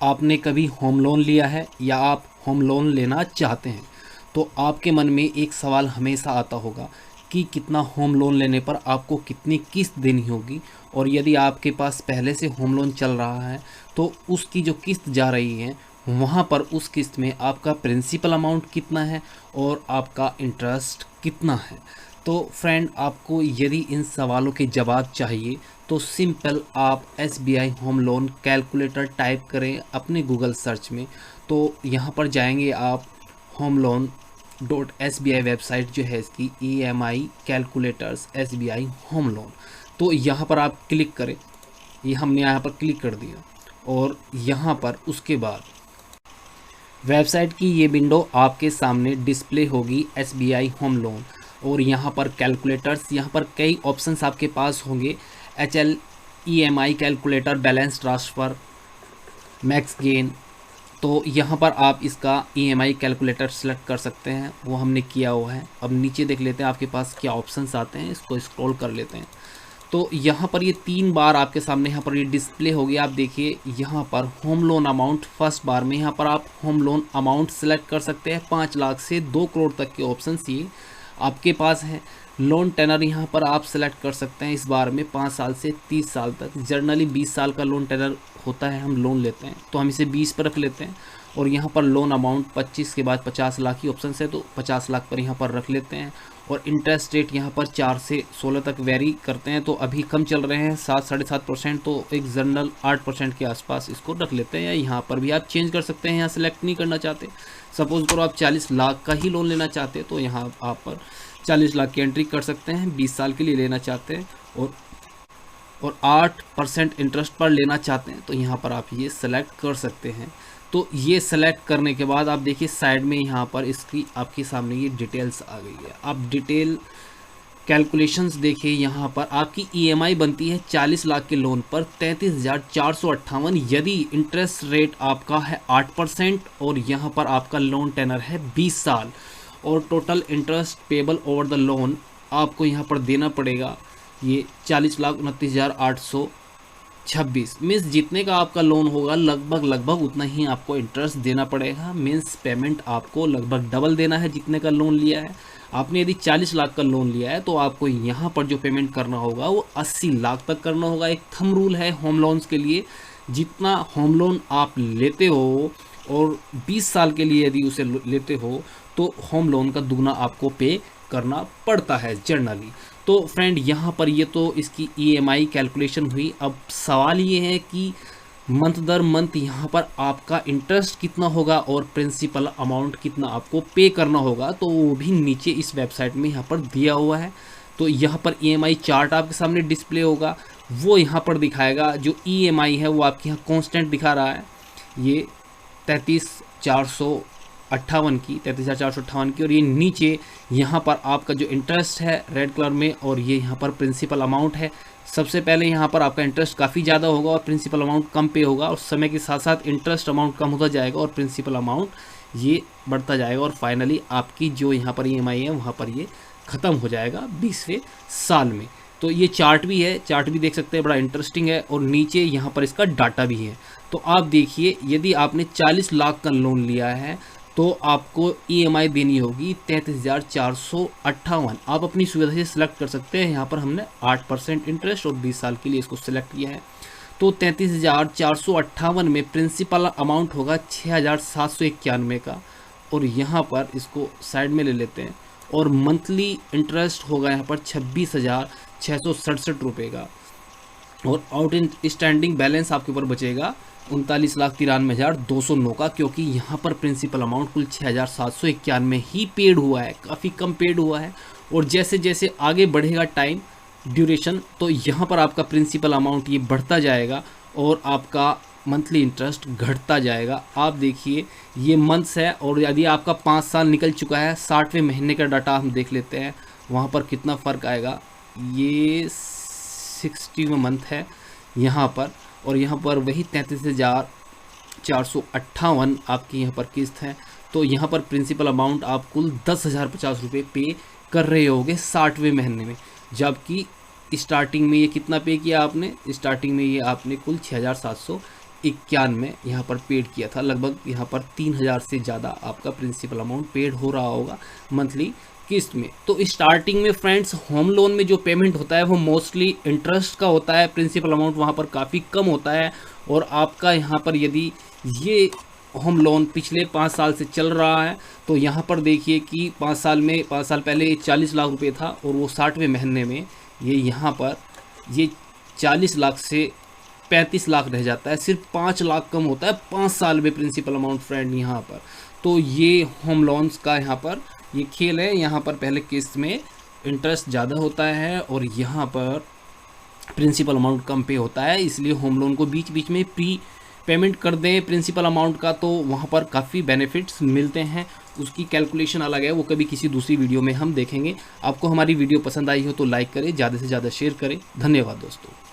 आपने कभी home loan लिया है या आप होम लोन लेना चाहते हैं, तो आपके मन में एक सवाल हमेशा आता होगा कि कितना होम लोन लेने पर आपको कितनी किस्त देनी होगी, और यदि आपके पास पहले से होम लोन चल रहा है तो उसकी जो किस्त जा रही है वहाँ पर उस किस्त में आपका प्रिंसिपल अमाउंट कितना है और आपका इंटरेस्ट कितना है। तो फ्रेंड, आपको यदि इन सवालों के जवाब चाहिए तो सिंपल आप SBI home loan calculator type करें अपने गूगल सर्च में। तो यहाँ पर जाएंगे आप homelone.sbi वेबसाइट जो है इसकी, EMI calculators SBI home loan. तो यहाँ पर आप क्लिक करें, ये हमने यहाँ पर क्लिक कर दिया और यहाँ पर उसके बाद वेबसाइट की ये विंडो आपके सामने डिस्प्ले होगी SBI होम लोन। और यहाँ पर कैलकुलेटर्स, यहाँ पर कई ऑप्शंस आपके पास होंगे, HL EMI calculator, balance transfer, max gain. तो यहाँ पर आप इसका EMI कैलकुलेटर सेलेक्ट कर सकते हैं, वो हमने किया हुआ है। अब नीचे देख लेते हैं आपके पास क्या ऑप्शंस आते हैं, इसको स्क्रॉल कर लेते हैं। तो यहाँ पर ये 3 बार आपके सामने यहाँ पर ये डिस्प्ले हो गया। आप देखिए यहाँ पर होम लोन अमाउंट, फर्स्ट बार में यहाँ पर आप होम लोन अमाउंट सेलेक्ट कर सकते हैं। 5 लाख से 2 करोड़ तक के ऑप्शन ये आपके पास है। लोन टेनर यहाँ पर आप सेलेक्ट कर सकते हैं, इस बार में 5 साल से 30 साल तक। जर्नली 20 साल का लोन टेनर होता है, हम लोन लेते हैं तो हम इसे 20 पर रख लेते हैं। और यहाँ पर लोन अमाउंट 25 के बाद 50 लाख की ऑप्शन है, तो 50 लाख पर यहाँ पर रख लेते हैं। और इंटरेस्ट रेट यहाँ पर 4 से 16 तक वेरी करते हैं, तो अभी कम चल रहे हैं 7 साढ़े 7%, तो एक जनरल 8% के आसपास इसको रख लेते हैं। या यहाँ पर भी आप चेंज कर सकते हैं, यहाँ सेलेक्ट नहीं करना चाहते। सपोज करो आप 40 लाख का ही लोन लेना चाहते हैं, तो यहाँ आप पर 40 लाख की एंट्री कर सकते हैं। 20 साल के लिए लेना चाहते हैं और 8% इंटरेस्ट पर लेना चाहते हैं, तो यहाँ पर आप ये सेलेक्ट कर सकते हैं। तो ये सेलेक्ट करने के बाद आप देखिए साइड में यहाँ पर इसकी आपके सामने ये डिटेल्स आ गई है। आप डिटेल कैलकुलेशंस देखिए, यहाँ पर आपकी EMI बनती है 40 लाख के लोन पर 33,458, यदि इंटरेस्ट रेट आपका है 8% और यहाँ पर आपका लोन टेनर है 20 साल। और total interest payable over the loan आपको यहाँ पर देना पड़ेगा ये 40,29,826। मीन्स जितने का आपका लोन होगा लगभग उतना ही आपको इंटरेस्ट देना पड़ेगा। मीन्स पेमेंट आपको लगभग डबल देना है जितने का लोन लिया है। आपने यदि 40 लाख का लोन लिया है तो आपको यहाँ पर जो पेमेंट करना होगा वो 80 लाख तक करना होगा। एक थंब रूल है होम लोन्स के लिए, जितना होम लोन आप लेते हो और 20 साल के लिए यदि उसे लेते हो तो होम लोन का दुगना आपको पे करना पड़ता है जनरली। तो फ्रेंड, यहाँ पर ये तो इसकी EMI कैलकुलेशन हुई। अब सवाल ये है कि मंथ दर मंथ यहाँ पर आपका इंटरेस्ट कितना होगा और प्रिंसिपल अमाउंट कितना आपको पे करना होगा, तो वो भी नीचे इस वेबसाइट में यहाँ पर दिया हुआ है। तो यहाँ पर EMI चार्ट आपके सामने डिस्प्ले होगा, वो यहाँ पर दिखाएगा। जो EMI है वो आपके यहाँ कॉन्स्टेंट दिखा रहा है, ये 33,458 की, 33,458 की। और ये नीचे यहाँ पर आपका जो इंटरेस्ट है रेड कलर में, और ये यहाँ पर प्रिंसिपल अमाउंट है। सबसे पहले यहाँ पर आपका इंटरेस्ट काफ़ी ज़्यादा होगा और प्रिंसिपल अमाउंट कम पे होगा, और समय के साथ साथ इंटरेस्ट अमाउंट कम होता जाएगा और प्रिंसिपल अमाउंट ये बढ़ता जाएगा। और फाइनली आपकी जो यहाँ पर EMI है वहाँ पर ये ख़त्म हो जाएगा 20वें साल में। तो ये चार्ट भी है, चार्ट भी देख सकते हैं, बड़ा इंटरेस्टिंग है। और नीचे यहाँ पर इसका डाटा भी है। तो आप देखिए, यदि आपने 40 लाख का लोन लिया है तो आपको EMI देनी होगी 33,458। आप अपनी सुविधा से सिलेक्ट कर सकते हैं। यहाँ पर हमने 8% इंटरेस्ट और 20 साल के लिए इसको सिलेक्ट किया है। तो 33,458 में प्रिंसिपल अमाउंट होगा 6,791 का, और यहाँ पर इसको साइड में ले लेते हैं। और मंथली इंटरेस्ट होगा यहाँ पर 26,667 रुपये का। और आउट स्टैंडिंग बैलेंस आपके ऊपर बचेगा 39,93,209 का, क्योंकि यहाँ पर प्रिंसिपल अमाउंट कुल 6,791 ही पेड हुआ है, काफ़ी कम पेड हुआ है। और जैसे जैसे आगे बढ़ेगा टाइम ड्यूरेशन, तो यहाँ पर आपका प्रिंसिपल अमाउंट ये बढ़ता जाएगा और आपका मंथली इंटरेस्ट घटता जाएगा। आप देखिए ये मंथ्स है, और यदि आपका 5 साल निकल चुका है, 60वें महीने का डाटा हम देख लेते हैं वहाँ पर कितना फ़र्क आएगा। ये 60वां मंथ है यहाँ पर, और यहाँ पर वही 33,458 आपकी यहाँ पर किस्त है। तो यहाँ पर प्रिंसिपल अमाउंट आप कुल 10,050 रुपये पे कर रहे होगे 60वें महीने में, जबकि स्टार्टिंग में ये कितना पे किया आपने, स्टार्टिंग में ये आपने कुल 2021 में यहाँ पर पेड किया था। लगभग यहाँ पर 3000 से ज़्यादा आपका प्रिंसिपल अमाउंट पेड हो रहा होगा मंथली किस्त में। तो स्टार्टिंग में फ्रेंड्स होम लोन में जो पेमेंट होता है वो मोस्टली इंटरेस्ट का होता है, प्रिंसिपल अमाउंट वहाँ पर काफ़ी कम होता है। और आपका यहाँ पर यदि ये होम लोन पिछले 5 साल से चल रहा है तो यहाँ पर देखिए कि 5 साल पहले 40 लाख रुपए था और वो 60वें महीने में ये यहाँ पर ये 40 लाख से 35 लाख रह जाता है। सिर्फ 5 लाख कम होता है 5 साल में प्रिंसिपल अमाउंट फ्रेंड यहाँ पर। तो ये होम लोन्स का यहाँ पर ये खेल है। यहाँ पर पहले किस्त में इंटरेस्ट ज़्यादा होता है और यहाँ पर प्रिंसिपल अमाउंट कम पे होता है, इसलिए होम लोन को बीच बीच में प्री पेमेंट कर दें प्रिंसिपल अमाउंट का तो वहाँ पर काफ़ी बेनिफिट्स मिलते हैं। उसकी कैलकुलेशन अलग है, वो कभी किसी दूसरी वीडियो में हम देखेंगे। आपको हमारी वीडियो पसंद आई हो तो लाइक करें, ज़्यादा से ज़्यादा शेयर करें। धन्यवाद दोस्तों।